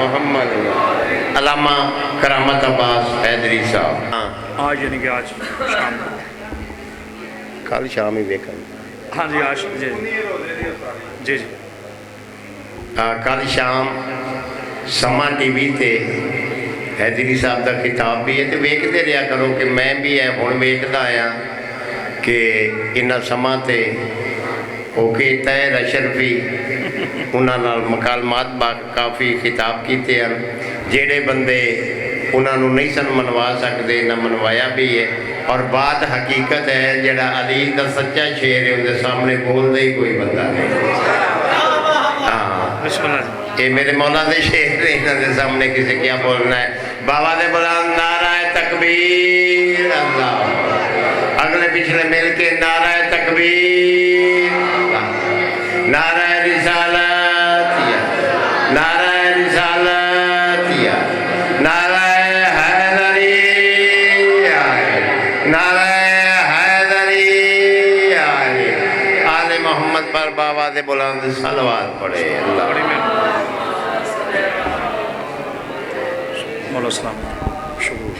محمد علامہ کرامت عباس حیدری صاحب. آج یعنی کہ آج شام کو. کل شام ہی ویکھن. ہاں جی آج جی جی جی کل شام سما ٹی وی تے حیدری صاحب دا خطاب بھی ہے تو ویکھتے رہا کرو کہ میں بھی ہے ہن ویکھدا آیا کہ انہاں سما تے ہو کے طاہر اشرفی انہاں نال مکالمات کافی خطاب کیتے ہیں. جہے بندے انہاں نو نہیں سن منوا سکتے نہ منوایا بھی ہے. اور بات حقیقت ہے جڑا علی دا سچا شیر ہے اندر سامنے بولدا ہی کوئی بندہ نہیں. بسم اللہ یہ میرے مولا دے شیر نے انہاں دے سامنے کسی کیا بولنا ہے. بابا دے بلند نعرہ تکبیر اللہ. اگلے پچھلے مل کے نعرہ تکبیر نعرہ رسالت نعرہ رسالت نعرہ حیدری نعرہ حیدری آل محمد پر بابا دے بلند صلوات پڑھے. اللہ مولا السلام شکر.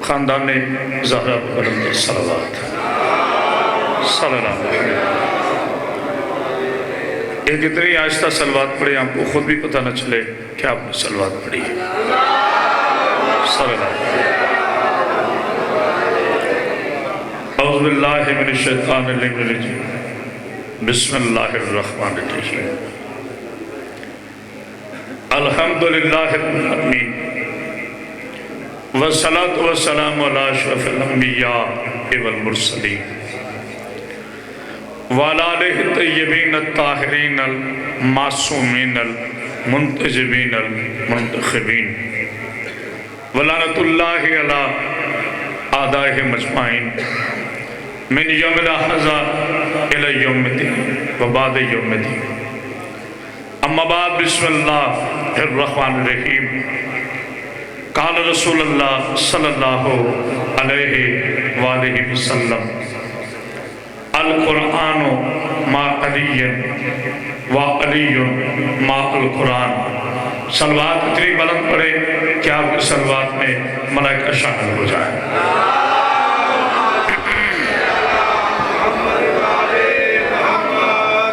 خاندان زہرا بلند صلوات صلی اللہ علیہ وسلم. ایک اتنی آہستہ صلوات پڑھے آپ کو خود بھی پتہ نہ چلے کہ آپ نے صلوات پڑھی ہے. صلی اللہ علیہ وسلم. اعوذ باللہ من الشیطان الرجیم بسم اللہ الرحمن الرحیم. الحمدللہ رب العالمین والصلاة والسلام علی اشرف الانبیاء والمرسلین وعلی آلہ الطیبین الطاہرین المعصومین المنتجبین المنتخبین ولعنۃ اللہ علی اعدائہ مجمعین من یوم الہذا الی یوم الدین وبعد یوم الدین. اما بعد بسم اللہ الرحمن الرحیم. قال رسول اللہ صلی اللہ علیہ وآلہ وسلم القرآن ما علی و علی ما القرآن. صلوات اتنی بلند پڑے کہ آپ کے صلوات میں ملائکہ شامل ہو جائے.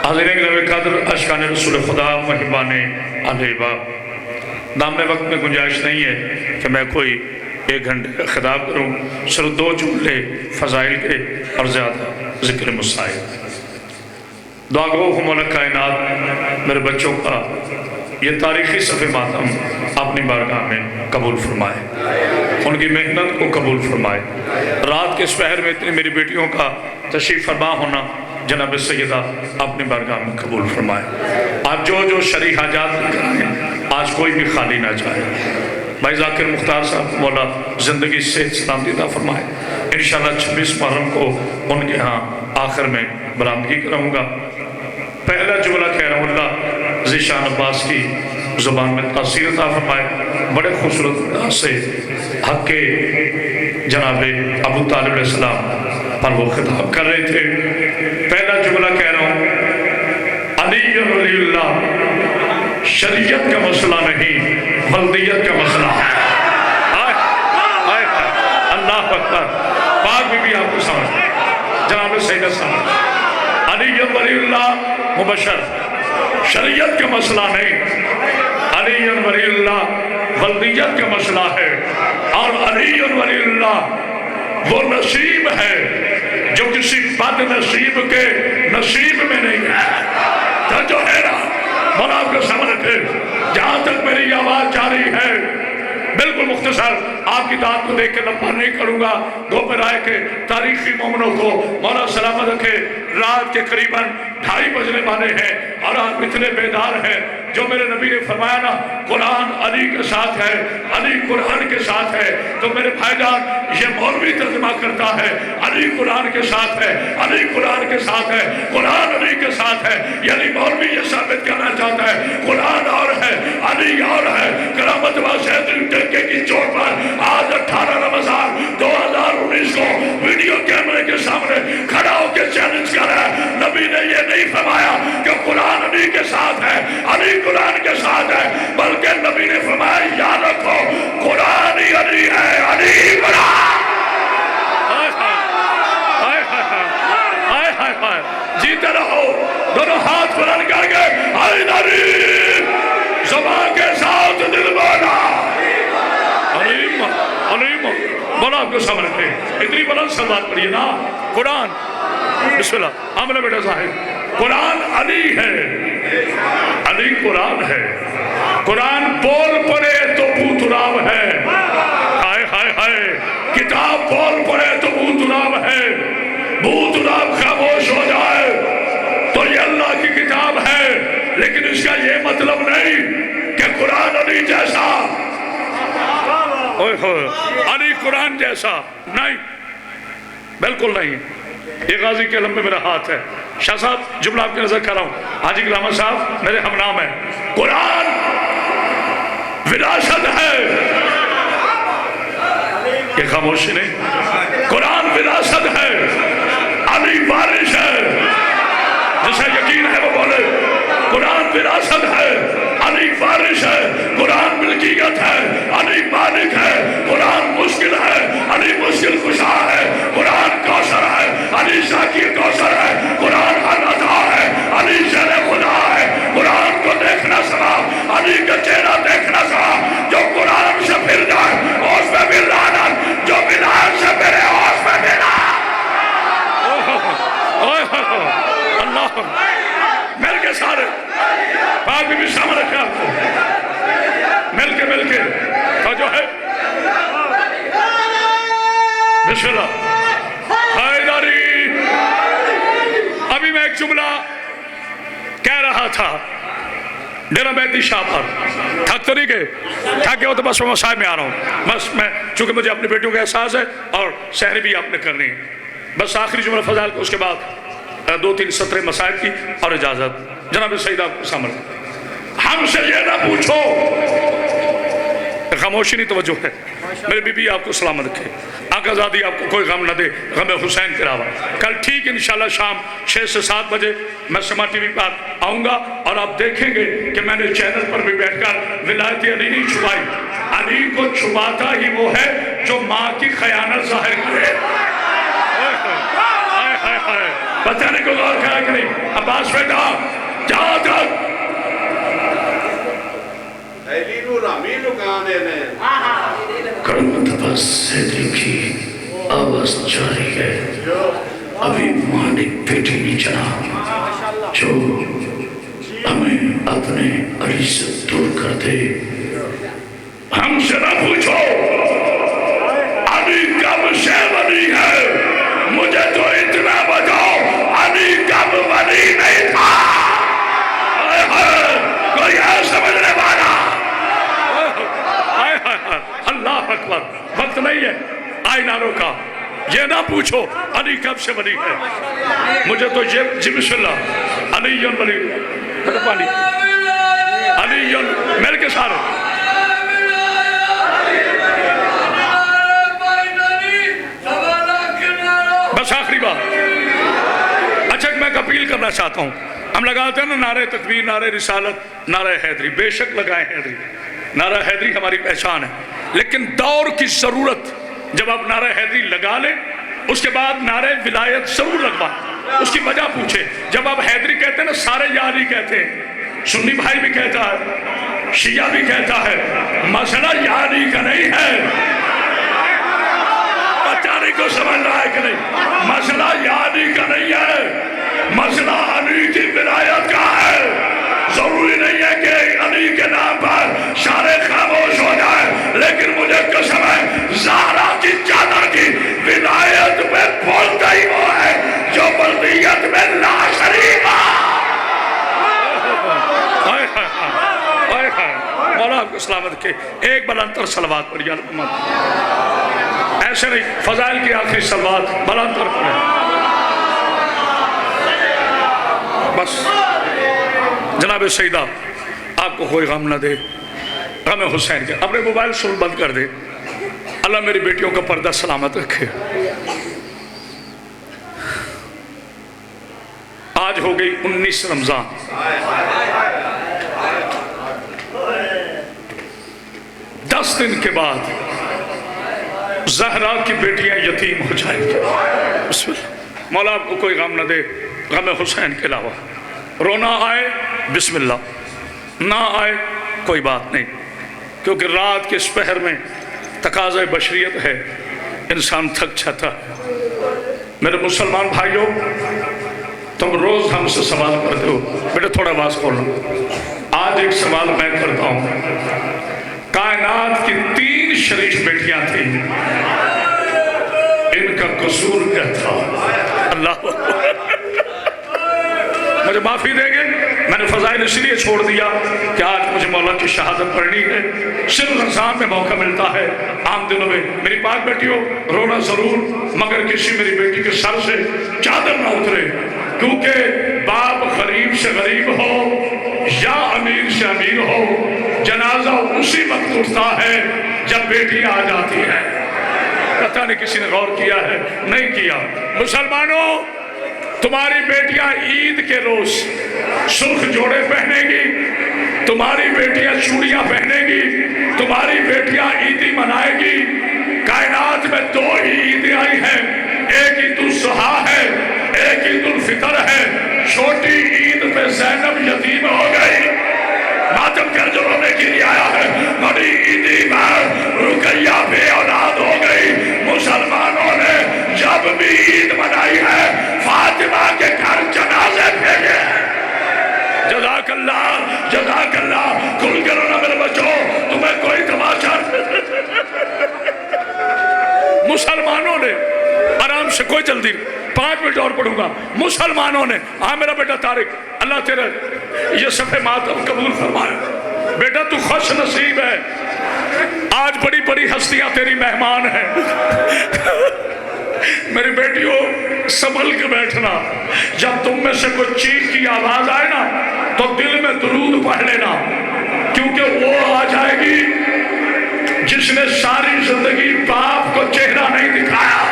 حاضرین گرامی قدر اشکان رسول خدا محبان علیہ دامنے وقت میں گنجائش نہیں ہے کہ میں کوئی 1 گھنٹے خطاب کروں. صرف 2 جملے فضائل کے اور زیادہ ذکر مسائل. دعا گو مولا کائنات میرے بچوں کا یہ تاریخی صفحہ ماتم اپنی بارگاہ میں قبول فرمائے. ان کی محنت کو قبول فرمائے. رات کے اس پہر میں اتنی میری بیٹیوں کا تشریف فرما ہونا جناب سیدہ اپنی بارگاہ میں قبول فرمائے. آج جو شرعی حاجات کرائیں آج کوئی بھی خالی نہ جائے. بھائی ذاکر مختار صاحب مولا زندگی صحت سلامتی عطا فرمائے. انشاءاللہ 26 محرم کو ان کے ہاں آخر میں برآمدگی کروں گا. پہلا جملہ کہہ رہا ہوں اللہ ذیشان عباس کی زبان میں تاثیر عطا فرمائے. بڑے خوبصورت انداز سے حق کے جناب ابو طالب علیہ السلام پر وہ خطاب کر رہے تھے. پہلا جملہ کہہ رہا ہوں علی ولی اللہ شریعت کا مسئلہ نہیں ولدیت کا مسئلہ ہے. اللہ اکبر. پاک بھی آپ کو سمجھ جناب سیدہ سمجھ. علی ولی اللہ مبشر شریعت کا مسئلہ نہیں. علی ولی اللہ ولدیت کا مسئلہ ہے. اور علی ولی اللہ وہ نصیب ہے جو کسی بد نصیب کے نصیب میں نہیں ہے. جو ہے نا مولا آپ کو سمجھ رکھے. جہاں تک میری آواز جاری ہے بالکل مختصر آپ کی دعوت کو دیکھ کے لمبا نہیں کروں گا. دوپہر آئے کے تاریخی مومنوں کو مولا سلامت رکھے. رات کے قریباً 2:30 بجنے والے ہیں اور آپ اتنے بیدار ہیں. جو میرے نبی نے فرمایا نا قرآن علی کے ساتھ ہے علی قرآن کے ساتھ ہے. تو میرے بھائی جان یہ مولوی ترجمہ کرتا ہے علی قرآن کے ساتھ ہے علی قرآن کے ساتھ ہے قرآن علی کے ساتھ ہے. یعنی مولوی یہ ثابت کرنا چاہتا ہے قرآن اور ہے علی اور ہے. کرامت واسعہ ٹنکے کی چوٹ پر آج 18 رمضان 2019 کو ویڈیو کیمرے کے سامنے کھڑا ہو کے چیلنج کر رہا ہے. نبی نے یہ نہیں فرمایا کہ قرآن علی کے ساتھ ہے قرآن کے ساتھ ہے، بلکہ نبی نے فرمایا یاد رکھو قرآن ہی علی ہے، علی ہی قرآن۔ جیتے رہو، دونوں ہاتھ بلند کر کے حیدری، زبان کے ساتھ دل بولا علیم علیم، بولا آپ کو سامنے پہ اتنی بلند سے بات کریے نا۔ قرآن بسم اللہ عاملہ بیٹا صاحب، قرآن علی ہے، علی قرآن ہے، قرآن بول پڑے تو بوتراب ہے، ہائے ہائے ہائے، کتاب بول پڑے تو بوتراب ہے، بوتراب خاموش ہو جائے تو یہ اللہ کی کتاب ہے، لیکن اس کا یہ مطلب نہیں کہ قرآن علی جیسا، علی قرآن جیسا نہیں، بالکل نہیں۔ یہ غازی کے علم میں میرا ہاتھ ہے۔ شاہ صاحب جملہ آپ کی نظر کر رہا ہوں، حاجی کلامہ صاحب میرے ہم نام ہے، قرآن وراثت ہے، یہ خاموشی نہیں، قرآن وراثت ہے، علی وارث ہے، جسے یقین ہے وہ بولے قرآن وراثت ہے، علی وارث ہے، قرآن ملکیت ہے، علی مالک ہے، قرآن مشکل ہے، علی مشکل کشا ہے، قرآن کوثر ہے، علی ساقی کوثر ہے، قرآن عطا ہے، علی شر خدا ہے، قرآن کو دیکھنا سنا، علی کا چہرہ دیکھنا سنا، جو قرآن سے پھر جائے اس میں بھی لعنت، جو ولایت سے پھرے اس میں بھی لعنت۔ اللہ مل کے سارے پاک بھی شامل رکھا آپ کو، مل کے تو جو ہے بسم اللہ حیدری۔ ابھی میں ایک جملہ کہہ رہا تھا ڈیرہ مہدی شاہ پر، تھک تو نہیں گئے؟ تھک گئے ہو تو بس میں مسائل میں آ رہا ہوں، بس میں چونکہ مجھے اپنی بیٹیوں کا احساس ہے اور سحری بھی آپ نے کرنی ہے، بس آخری جملہ فضائل کو، اس کے بعد 2-3 سطریں مسائل کی اور اجازت۔ جناب سیدہ آپ کو سامنے، ہم سے یہ نہ پوچھو، خاموشی نہیں توجہ ہے، میرے بی بی آپ کو سلامت رکھے، آقا زادی آپ کو کوئی غم نہ دے، غم حسین کے علاوہ۔ کل ٹھیک انشاءاللہ شام 6 سے 7 بجے میں سما ٹی وی پر آؤں گا اور آپ دیکھیں گے کہ میں نے چینل پر بھی بیٹھ کر ولایت علی نہیں چھپائی، علی کو چھپاتا ہی وہ ہے جو ماں کی خیانت ظاہر کرے۔ بتانے کو غور کرا کہ نہیں؟ عباس بیٹا جہاں تک کرمت بس سیدی کی آواز جاری ہے، ابھی مالک بیٹی نہیں چلا، جو ہمیں اپنے علی سے دور کر دے۔ ہم سے نہ پوچھو علی کب سے ولی ہے، مجھے تو اتنا بتاؤ علی کب ولی نہیں تھا؟ کوئی ہے سمجھنے والا؟ اللہ اکبر، وقت نہیں ہے آئیناروں کا، یہ نہ پوچھو علی کب سے ولی ہے، مجھے تو یہ جی بسم اللہ علی ولی علی مل کے سارے بس آخری بات۔ اچھا میں ایک اپیل کرنا چاہتا ہوں، ہم لگاتے ہیں نا نعرہ تکبیر، نعرہ رسالت، نعرہ حیدری، بے شک لگائیں حیدری، نعرہ حیدری ہماری پہچان ہے، لیکن دور کی ضرورت جب آپ نعرہ حیدری لگا لیں اس کے بعد نعرہ ولایت ضرور لگوائیں۔ اس کی وجہ پوچھیں، جب آپ حیدری کہتے ہیں نا سارے یا علی کہتے ہیں، سنی بھائی بھی کہتا ہے، شیعہ بھی کہتا ہے، مسئلہ یا علی کا نہیں ہے، بچانے کو سمجھ رہا ہے کہ نہیں؟ مسئلہ یا علی کا نہیں ہے، مسئلہ علی کی ولایت کا ہے۔ ضروری نہیں ہے کہ علی کے نام پر سارے خاموش ہو جائے، لیکن مجھے قسم ہے زہرا کی چادر کی ولایت میں بولتا ہی وہ ہے جو بلدیت میں لا شریف مولا آپ کو سلامت کے ایک بلندر صلوات پڑھیے ایسے نہیں، فضائل کی آخری صلوات بلندر پڑھیں بس۔ جناب سیدہ آپ کو کوئی غم نہ دے، غم حسین کے، اپنے موبائل سن بند کر دے، اللہ میری بیٹیوں کا پردہ سلامت رکھے۔ آج ہو گئی 19 رمضان، 10 دن کے بعد زہرا کی بیٹیاں یتیم ہو جائیں گی. بسم اللہ. مولا آپ کو کوئی غم نہ دے غم حسین کے علاوہ. رونا آئے بسم اللہ، نہ آئے کوئی بات نہیں، کیونکہ رات کے اس پہر میں تقاضۂ بشریت ہے، انسان تھک جاتا ہے. میرے مسلمان بھائیوں، تم روز ہم سے سوال کرتے ہو، بیٹا تھوڑا آواز کھولنا. آج ایک سوال میں کرتا ہوں. کائنات کی 3 شریف بیٹیاں تھیں، ان کا قصور کیا تھا؟ اللہ مجھے معافی دیں گے، میں نے فضائل اس لیے چھوڑ دیا کہ آج مجھے مولا کی شہادت پڑھنی ہے. صرف رمضان میں موقع ملتا ہے، عام دنوں میں میری پاک بیٹیوں رونا ضرور، مگر کسی میری بیٹی کے سر سے چادر نہ اترے، کیونکہ باپ غریب سے غریب ہو یا امیر سے امیر ہو، جنازہ اسی وقت اٹھتا ہے جب بیٹی آ جاتی ہے. پتہ نہیں کسی نے غور کیا ہے، نہیں کیا. مسلمانوں، تمہاری بیٹیاں عید کے روز سرخ جوڑے پہنے گی، تمہاری بیٹیاں چوڑیاں پہنے گی، تمہاری بیٹیاں عیدی منائے گی. کائنات میں 2 ہی عیدیں آئی ہیں، ایک عید الاضحیٰ ہے، ایک عید الفطر ہے. چھوٹی عید پہ زینب یتیم ہو گئی، ماتم کر جو رونے کے لیے آیا ہے. بڑی عیدی میں رقیہ بے اولاد ہو گئی. مسلمانوں نے جب بھی عید منائی ہے فاطمہ کے گھر جنازے بھیجے. جزاک اللہ، جزاک اللہ. کھل کے رونا میرے بچوں، تمہیں کوئی تماشا. مسلمانوں نے آرام سے، کوئی جلدی 5 منٹ اور پڑھوں گا. مسلمانوں نے، ہاں میرا بیٹا طارق، اللہ تیرے یہ صفحے ماتم قبول فرمائے. بیٹا تو خوش نصیب ہے، آج بڑی بڑی ہستیاں تیری مہمان ہیں. میری بیٹیوں سنبھل کے بیٹھنا. جب تم میں سے کوئی چیخ کی آواز آئے نا تو دل میں درود پڑھ لینا، کیونکہ وہ آ جائے گی جس نے ساری زندگی باپ کو چہرہ نہیں دکھایا.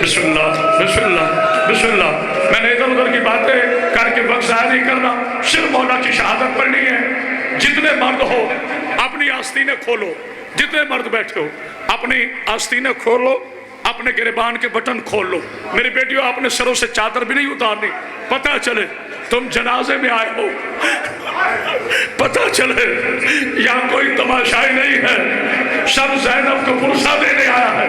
بسم اللہ، بسم اللہ، بسم اللہ. میں نے ادھر ادھر کی باتیں کر کے وقت ضائع نہیں کرنا، صرف مولا کی شہادت پڑھنی ہے. جتنے مرد ہو اپنی آستینیں کھولو، جتنے مرد بیٹھے ہو اپنی آستینیں کھولو، اپنے گریبان کے بٹن کھول لو. میری بیٹیوں اپنے سروں سے چادر بھی نہیں اتارنی، پتہ چلے تم جنازے میں آئے ہو، پتہ چلے یہاں کوئی تماشائی نہیں ہے، سب زینب کو پرسہ دینے آیا ہے.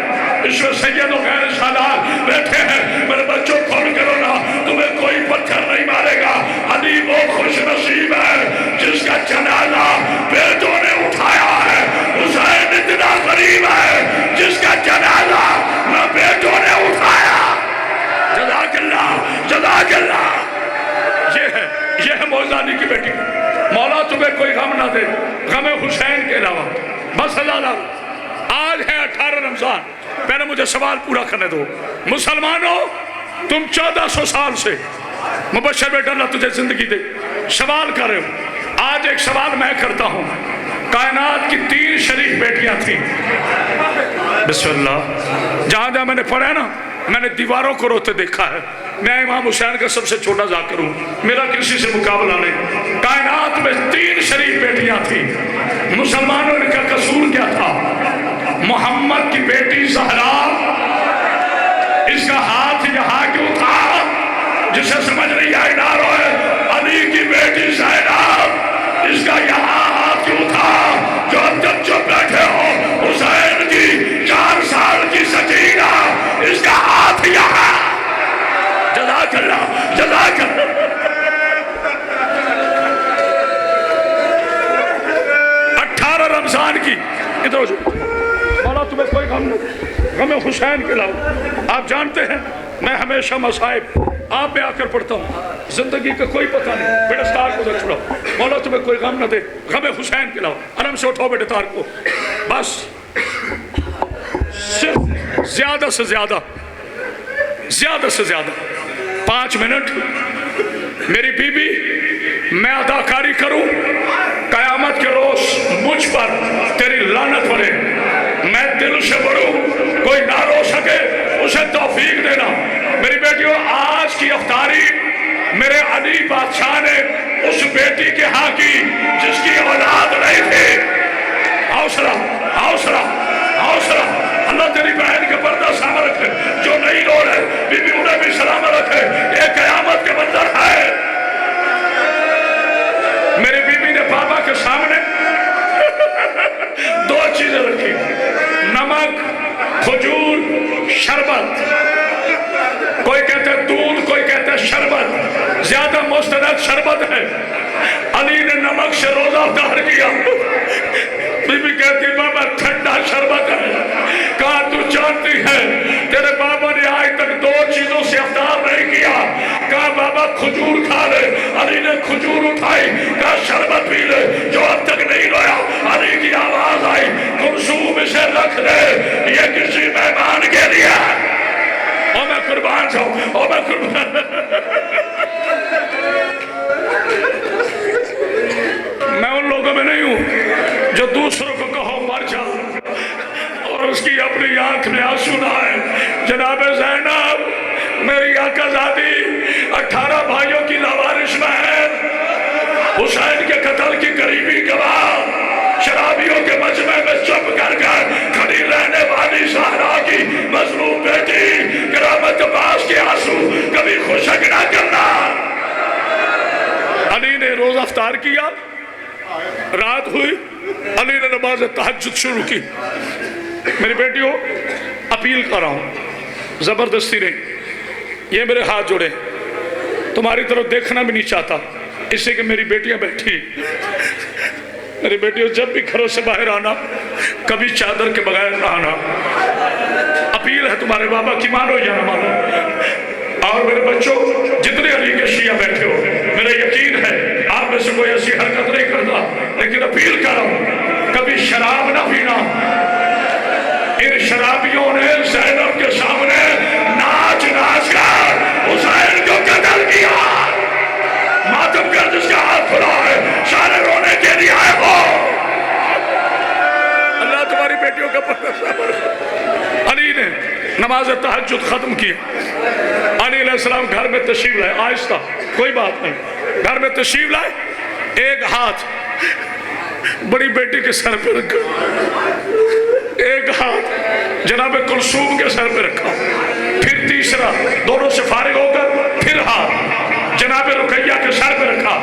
اس میں سید و غیر سالار بیٹھے ہیں. میرے بچوں کھول کے رونا، تمہیں کوئی پتھر نہیں مارے گا. علی وہ خوش نصیب ہے جس کا جنازہ بیٹوں نے اٹھایا ہے. حسین اتنا غریب ہے جس کا جنازہ نہ بیٹوں نے اٹھایا. جزاک اللہ، جزاک اللہ. یہ ہے موزانی کی بیٹی. مولا تمہیں کوئی غم نہ دے غم حسین کے علاوہ. بس اللہ. آج ہے 18 رمضان. پہلے مجھے سوال پورا کرنے دو. مسلمانوں، تم 1400 سال سے، مبشر بیٹا اللہ تجھے زندگی دے، سوال کر رہے ہو. آج ایک سوال میں کرتا ہوں. کائنات کی 3 شریف بیٹیاں تھیں. بسم اللہ. جہاں جہاں میں نے پڑھا ہے نا، میں نے دیواروں کو روتے دیکھا ہے. میں امام حسین کا سب سے چھوٹا ذاکر ہوں، میرا کسی سے مقابلہ نہیں. کائنات میں 3 شریف بیٹیاں تھیں. مسلمانوں نے کا قصور کیا تھا؟ محمد کی بیٹی زہرا، اس کا ہاتھ یہاں کیوں تھا؟ جسے سمجھ نہیں آئی نہ روئے. علی کی بیٹی زینب، اس کا یہاں ہاتھ کیوں تھا؟ جو اب تک چپ بیٹھے ہو، حسین کی 4 سال کی سکینہ، اس کا ہاتھ یہاں. جزاک اللہ، جزاک اللہ. 18 رمضان کی ادھر ہو جاؤ. مولا تمہیں کوئی غم نہیں، غم حسین کے علاوہ. آپ جانتے ہیں میں ہمیشہ مصائب آپ میں آ کر پڑھتا ہوں. زندگی کا کوئی پتہ نہیں. بیٹا تار کو ادھر چھڑاؤ. مولا تمہیں کوئی غم نہ دے غم حسین کے علاوہ. آرام سے اٹھاؤ بیٹے تار کو. بس صرف زیادہ سے زیادہ 5 منٹ میری بیوی میں اداکاری کروں. قیامت کے روز مجھ پر تیری لعنت پڑے. میں دل سے بڑھوں، کوئی نہ رو سکے، اسے توفیق دینا. میری بیٹیوں، آج کی افطاری میرے علی بادشاہ نے اس بیٹی کے ہاں کی جس کی اولاد نہیں تھی. حوصلہ حوصلہ حوصلہ، اللہ تیری بہن کا پردہ سامنے رکھے، جو نہیں رو رہے بی بی انہیں بھی سلامت رکھے، یہ قیامت کے منظر ہے۔ میری بی بی نے بابا کے سامنے دو چیزیں رکھی، نمک، کھجور، شربت، کوئی کہتے ہیں دودھ، کوئی کہتے ہیں شربت، زیادہ مستند شربت ہے۔ علی نے نمک سے روزہ افطار کیا، بی بی کہتی بابا ٹھنڈا شربت ہے۔ کہا تو جانتی ہے تیرے بابا نے آج تک دو چیزوں سے افطار نہیں کیا۔ کہا بابا کھجور کھا لے، علی نے کھجور اٹھائی، کہا شربت پی لے، جو اب تک نہیں رویا۔ علی کی آواز آئی کلثوم اسے رکھ دے، یہ کسی مہمان کے لیے، او میں قربان جاؤں، او میں قربان۔ میں ان لوگوں میں نہیں ہوں جو دوسروں کو کہو مر جا اور اس کی اپنی آنکھ میں آنسو نہ آئے۔ جناب زینب میری آقا زادی 18 بھائیوں کی لاوارث بہن، حسین کے قتل کی قریبی گواہ، شرابیوں کے مجمع میں چپ کر کھڑی رہنے والی زہرا کی مظلوم بیٹی، کرامت عباس کے آنسو کبھی خشک نہ کرنا۔ علی نے روزہ افطار کیا، رات ہوئی، علی نے نماز تہجد شروع کی۔ میری بیٹیوں اپیل کر رہا ہوں، زبردستی نہیں، یہ میرے ہاتھ جوڑے، تمہاری طرف دیکھنا بھی نہیں چاہتا اس سے کہ میری بیٹیاں بیٹھی۔ میری بیٹیوں جب بھی گھروں سے باہر آنا کبھی چادر کے بغیر نہ آنا۔ اپیل ہے تمہارے بابا کی، مانو یا نہ مانو۔ اور میرے بچوں جتنے علی کے شیعہ بیٹھے ہو، میرا یقین ہے آپ میں سے کوئی ایسی حرکت نہیں کرتا، لیکن اپیل کر رہا ہوں کبھی شراب نہ پینا۔ ان شرابیوں نے زینب کے سامنے ناچ ناچ کر حسین کو قتل کیا۔ ماتم کر جس کا ہاتھ کھلا ہے، سارے رونے کے لیے آئے ہو۔ اللہ تمہاری بیٹیوں کا پردہ صبر۔ علی نے نماز تہجد ختم کی، علی علیہ السلام گھر میں تشریف لائے، آہستہ کوئی بات نہیں، گھر میں تشریف لائے، ایک ہاتھ بڑی بیٹی کے سر پہ رکھا، ایک ہاتھ جناب کلثوم کے سر پہ رکھا، پھر تیسرا دونوں سے فارغ ہو کر پھر ہاتھ جناب رقیہ کے سر پہ رکھا۔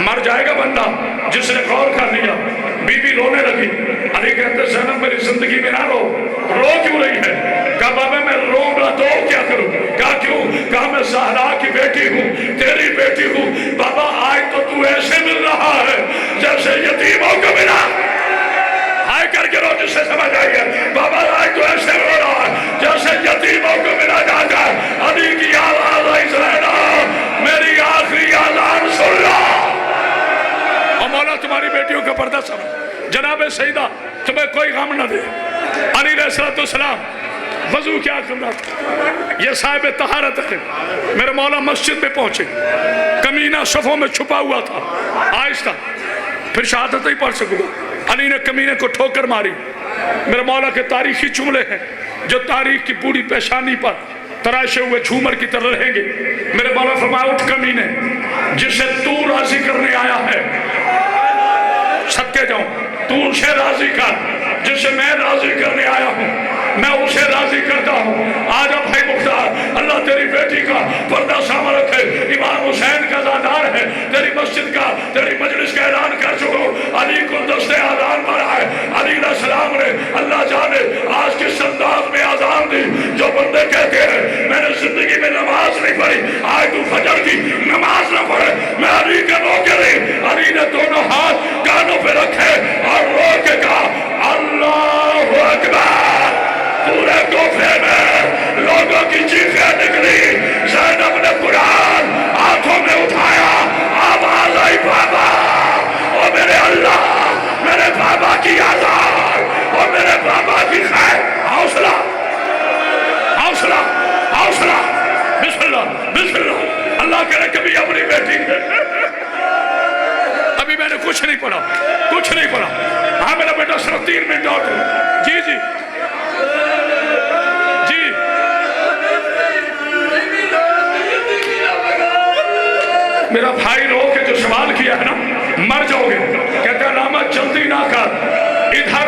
مر جائے گا بندہ جس نے غور کر لیا۔ بی بی رونے لگی، علی کہتے زینب میری زندگی میں نہ رو کیوں رہی ہے؟ کہا بابا میں رو نہ تو کیا کروں؟ کہا کیوں؟ کہا میں زہرا کی بیٹی ہوں، تیری بیٹی ہوں۔ بابا آج تو ایسے مل رہا ہے جیسے یتیموں کو ملا، ہائے کر کے رو جس سے سمجھ آئی ہے۔ بابا آج تو ایسے رو رہا ہے جیسے یتیموں کو ملا جاتا ہے۔ علی کی آواز آئی زینب میری آخری اذان سن لو۔ اور مولا تمہاری بیٹیوں کا پردہ سمجھ، جناب سیدہ تمہیں کوئی غم نہ دے۔ علی علیہ السلام وضو کیا کرنا تھا، یہ صاحب طہارت ہے۔ میرے مولا مسجد میں پہنچے، کمینہ صفوں میں چھپا ہوا تھا، آہستہ پھر شہادت نہیں پڑھ سکوں گا۔ علی نے کمینے کو ٹھوکر ماری۔ میرے مولا کے تاریخی جملے ہیں جو تاریخ کی پوری پیشانی پر تراشے ہوئے جھومر کی طرح رہیں گے۔ میرے مولا فرمایا اٹھ کمینے، جسے تو راضی کرنے آیا ہے، صدقے جاؤں تو اسے راضی کر، جسے میں راضی کرنے آیا ہوں میں اسے راضی کرتا ہوں۔ آجا بھائی مختار، اللہ تیری بیٹی کا پردہ سامنے رکھے، امام حسین کا زادار ہے، تیری مسجد کا تیری مجلس کا اعلان کر چکو۔ علی کو دستے آزان پر آئے، علی علیہ السلام نے اللہ جانے آج کس انداز میں آزان دی۔ جو بندے کہتے ہیں میں نے زندگی میں نماز نہیں پڑھی، آج تو فجر کی نماز نہ پڑھے، میں علی کے موقع نہیں۔ علی نے دونوں ہاتھ کانوں پہ رکھے اور رو کے کہا اللہ اکبر۔ پورے کوفے میں لوگوں کی چیخیں نکلی، زینب نے قرآن ہاتھوں میں اٹھایا، آواز آئی بابا، او میرے اللہ، میرے بابا کی آزاد، او میرے بابا کی خیر۔ حوصلہ حوصلہ حوصلہ، بسم اللہ بسم اللہ۔ اللہ کرے کبھی اپنی بیٹی ابھی میں نے کچھ نہیں پڑھا، کچھ نہیں پڑھا۔ ہاں میرا بیٹا صرف 3 منٹ اور جی جی جی میرا بھائی رو کے جو سوال کیا ہے نا، مر جاؤ گے، کہتے ہیں علامت جلدی نہ کر، ادھر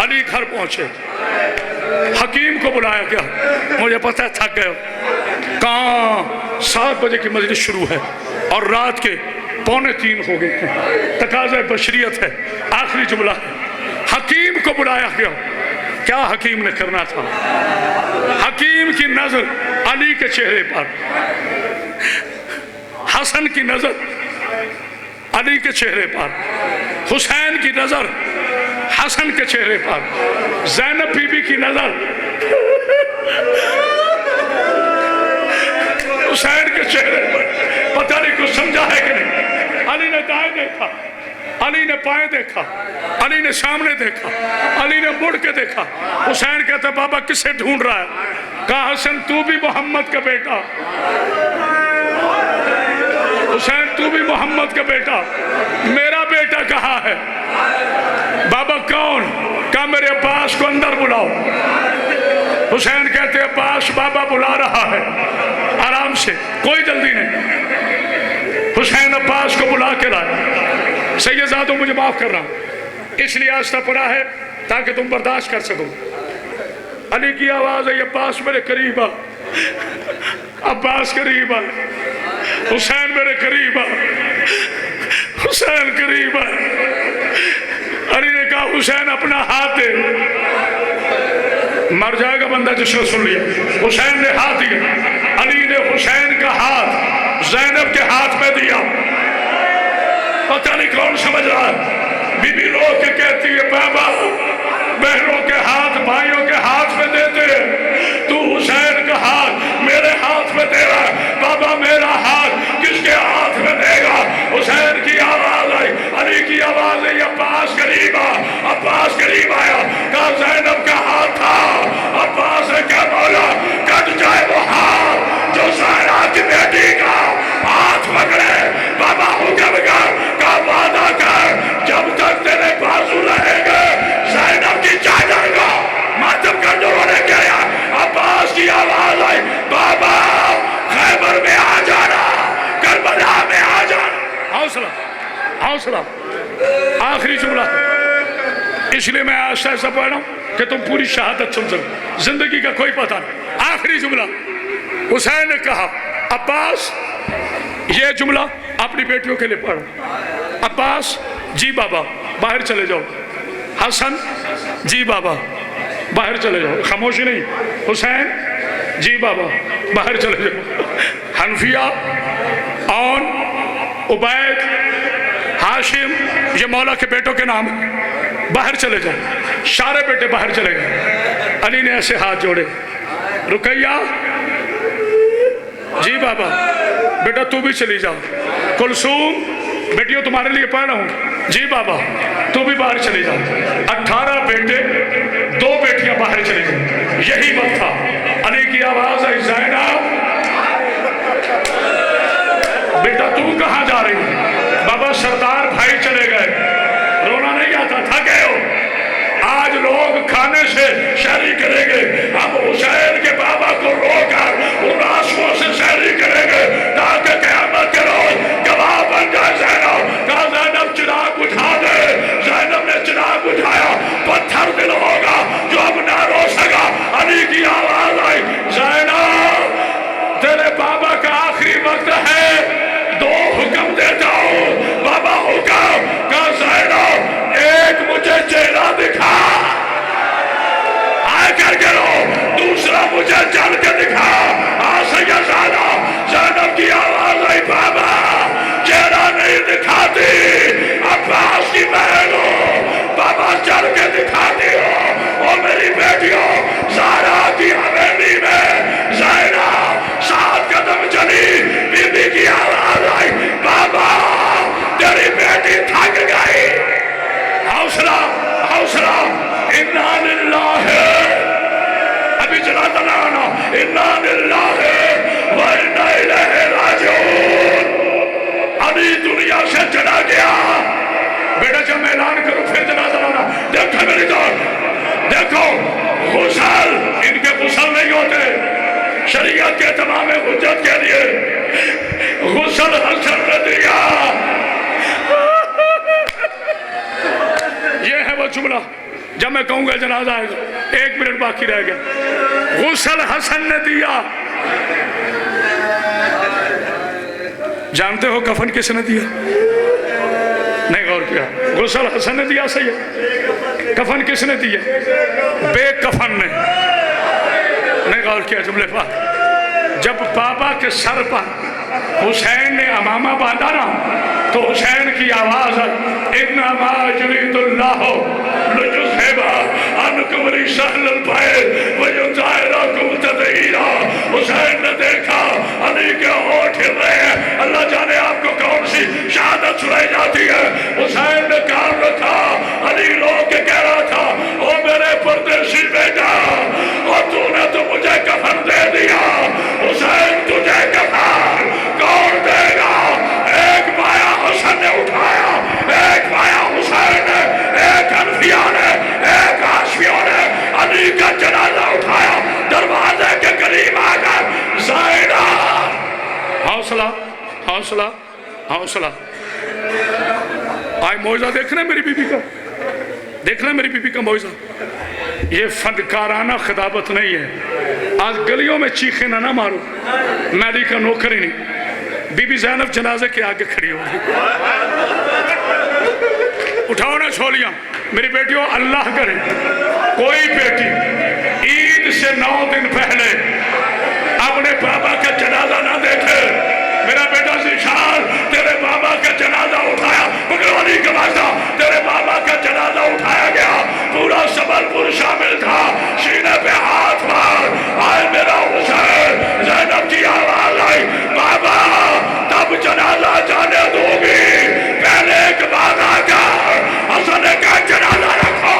علی گھر پہنچے، حکیم کو بلایا گیا، مجھے پتہ ہے تھک گئے ہو، کہاں 7 بجے کی مجلس شروع ہے اور رات کے 2:45 ہو گئے ہیں، تقاضۂ بشریت ہے، آخری جملہ ہے، حکیم کو بلایا گیا۔ کیا حکیم نے کرنا تھا؟ حکیم کی نظر علی کے چہرے پر، حسن کی نظر علی کے چہرے پر، حسین کی نظر حسن کے چہرے پر، زینب بی بی کی نظر حسین کے چہرے پر۔ پتہ نہیں کچھ سمجھا ہے کہ نہیں؟ علی نے دائیں دیکھا، علی نے بائیں دیکھا، علی نے سامنے دیکھا، علی نے مڑ کے دیکھا۔ حسین کہتا بابا کسے ڈھونڈ رہا ہے؟ کہا حسن تو بھی محمد کا بیٹا، حسین تو بھی محمد کا بیٹا، میرا بیٹا کہاں ہے؟ بابا کون؟ کہا میرے عباس کو اندر بلاؤ۔ حسین کہتے عباس بابا بلا رہا ہے، آرام سے، کوئی جلدی نہیں۔ حسین عباس کو بلا کے لائے۔ سیدزادوں مجھے معاف کر رہا ہوں، اس لیے آستہ پڑا ہے تاکہ تم برداشت کر سکو۔ علی کی آواز ہے عباس میرے قریب آ، عباس قریب آ، حسین میرے قریب آ، حسین قریب آ۔ علی نے کہا حسین اپنا ہاتھ دے، مر جائے گا بندہ جس نے سن لیا۔ حسین نے ہاتھ دیا، علی نے حسین کا ہاتھ زینب کے ہاتھ میں دیا۔ پتہ نہیں کون سمجھ رہا ہے؟ بی بی رو کے کہتی ہے بابا بہنوں کے ہاتھ بھائیوں کے ہاتھ میں دیتے ہیں، تو حسین کا ہاتھ میرے ہاتھ میں دے رہا ہے، بابا میرا ہاتھ کس کے ہاتھ میں دے گا؟ حسین کی آواز آئی، علی کی آواز آئی، عباس قریب آ۔ عباس قریب آیا، کہا زینب کا ہاتھ تھا۔ عباس نے کیا بولا؟ کٹ جائے وہ ہاتھ جو زینب کی بیٹی کا ہاتھ پکڑے۔ بابا حکم کر، کا وعدہ کر، جب تک تیرے بازو رہیں گے زینب کی چادر کو ماتم کر دو۔ نے کہا عباس کی آواز آئی، بابا خیبر میں آ جانا، کربلا میں آ جانا۔ حوصلہ حوصلہ، آخری جملہ، اس لیے میں آج ایسا پڑھ رہا ہوں کہ تم پوری شہادت سن سکو، زندگی کا کوئی پتہ نہیں۔ آخری جملہ حسین نے کہا عباس، یہ جملہ اپنی بیٹیوں کے لیے پڑھو، عباس جی بابا باہر چلے جاؤ، حسن جی بابا باہر چلے جاؤ، خاموشی نہیں، حسین جی بابا باہر چلے جاؤ، حنفیہ، عون، عبید، ہاشم، یہ مولا کے بیٹوں کے نام ہیں، باہر چلے جاؤ۔ سارے بیٹے باہر چلے گئے۔ علی نے ایسے ہاتھ جوڑے، رقیہ جی بابا بیٹا تو بھی چلی جاؤ، کلثوم بیٹیوں تمہارے لیے پڑھ رہا ہوں، جی بابا تو بھی باہر چلی جاؤ۔ 18 بیٹے، 2 بیٹیاں باہر چلی جاؤ۔ یہی وقت تھا، علی کی آواز آئی زینب بیٹا تو کہاں جا رہی ہے؟ بابا سردار بھائی چلے گئے، رونا نہیں آتا تھا گئے ہو، آج لوگ کھانے سے شہری کریں گے، ہم حسین کے بابا کو رو کر ان آنسوؤں سے شہری کریں گے تاکہ قیامت کے روز گواہ بن جائے زینب۔ کہا زینب چراغ اٹھا دے، زینب نے چراغ اٹھایا، پتھر دل ہوگا جو اب نہ رو سکا۔ علی کی آواز آئی زینب تیرے بابا کا آخری وقت ہے، 2 حکم دیتا ہوں۔ بابا حکم، کہا زینب ایک مجھے چہرہ دکھا آئے کر کے رو، دوسرا مجھے چل کے دکھا آ سیدزادہ۔ زینب کی آواز آئی بابا چہرہ نہیں دکھاتی، عباس کی بہن ہو، بابا چل کے دکھاتی ہو۔ اور میری بیٹیوں زہرا کی حویلی میں زینب 7 قدم چلی، بی بی کی آواز آئی بابا تیری بیٹی تھک گئی۔ حوصلہ حوصلہ، انا للہ، ابھی چلا تلانا، انا للہ و انا الیہ راجعون۔ علی دنیا سے چلا گیا، بیٹا جب میں اعلان کروں پھر چلا تلانا۔ دیکھو میری طور، دیکھو غسل، ان کے غسل نہیں ہوتے، شریعت کے تمام حجت کے لیے غسل حسن نے دیا۔ یہ ہے وہ جملہ جب میں کہوں گا جنازہ آئے گا، 1 منٹ باقی رہ گیا۔ غسل حسن نے دیا، جانتے ہو کفن کس نے دیا؟ نہیں غور کیا؟ غسل حسن نے دیا سید، کفن کس نے دیا؟ بے کفن نے۔ نہیں غور کیا جملے پر؟ جب بابا کے سر پر حسین نے امامہ باندھا نا تو حسین کی آواز ہے، انما یرید اللہ لیذھب عنکم الرجس اہل البیت ویطہرکم تطہیرا۔ حسین نے دیکھا علی کے ہونٹ ہل رہے ہیں، اللہ جانے آپ کو کون سی شہادت سنائی جاتی ہے۔ حسین نے کام رکھا، علی رو کے کہہ رہا تھا، او میرے پردیسی بیٹا، اور تو نے تو مجھے کفن دے دیا، حسین تجھے کفن کون دے گا؟ ایک پایا حسن نے اٹھایا، ایک پایا حسین نے، ایک حنفیہ نے، ایک عاشقیوں نے علی کا جنازہ اٹھایا، دروازے کے قریب آ کر زینب۔ حوصلہ حوصلہ حوصلہ۔ آج معجزہ دیکھنا میری بی بی کا، دیکھنا میری بی بی کا معجزہ۔ یہ فنکارانہ خطابت نہیں ہے۔ آج گلیوں میں چیخیں نہ مارو، میں علی کا نوکر ہی نہیں۔ بی بی زینب جنازے کے آگے کھڑی ہوگی، اٹھاؤ نا چھولیاں۔ میری بیٹیوں اللہ کرے کوئی بیٹی عید سے 9 دن پہلے اپنے بابا کا جنازہ نہ دیکھے۔ میرا بیٹا ذیشان تیرے بابا کا جنازہ اٹھایا، بگلوانی کے واسطہ تیرے بابا کا جنازہ اٹھایا گیا، پورا سبلپور شامل تھا، سینے پہ ہاتھ مار، آئے میرا حسین۔ زینب کی آواز آئی، بابا تب جنازہ جانے دو گی، پہلے ایک بات آ کر حسن کا جنازہ رکھو،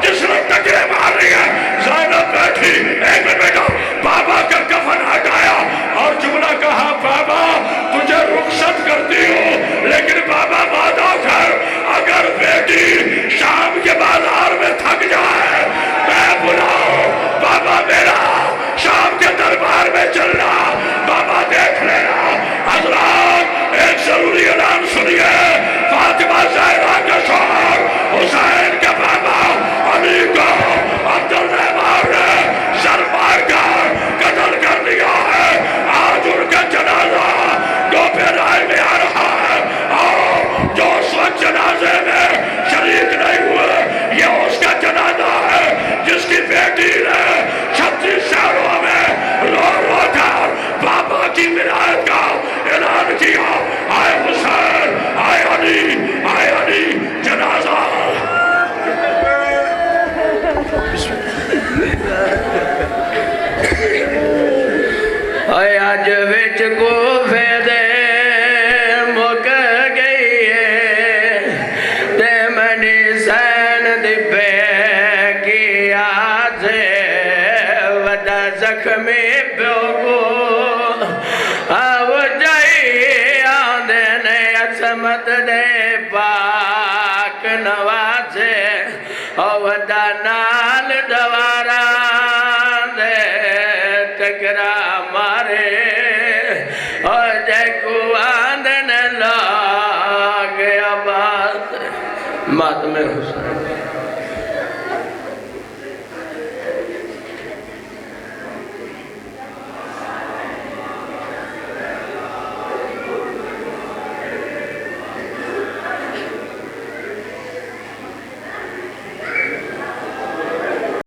جس نے ٹکرے مار رہی ہے۔ زینب بیٹھی، ایک منٹ بیٹا، بابا کا کفن ہٹایا اور جملہ کہا، بابا تجھے رخصت کرتی ہوں، لیکن بابا وعدہ کر اگر بیٹی شام کے بازار میں تھک جائے میں بلاؤں، بابا میرا شام کے دربار میں چلنا، بابا دیکھ لینا۔ حضرات ایک ضروری اعلان سنیے، فاطمہ زہرا کا شوہر حسین کے بابا علی کو عبدالرحمن نے سر مار کر قتل کر دیا ہے۔ آج ان کا جنازہ دوپہر میں آ رہا ہے، اور جو اس وقت جنازے میں شریک نہیں ہوئے، یہ اس کا جنازہ ہے جس کی بیٹی نے 36 شہروں میں رو رو کر بابا کی ولایت کا اعلان کیا۔ آئے حسین، آئے علی، آئے علی، جنازہ۔ آج وچ کو فیدے مک گئی ہے، تے منی سین دی پہ کی آج ودا زخمی پیوگو آو جائی آندے نے عصمت دے پاک نوازے ودا نال دوارا دے ٹکرا مارے اور جیکو آندن لاغ آباد ماتم حسین۔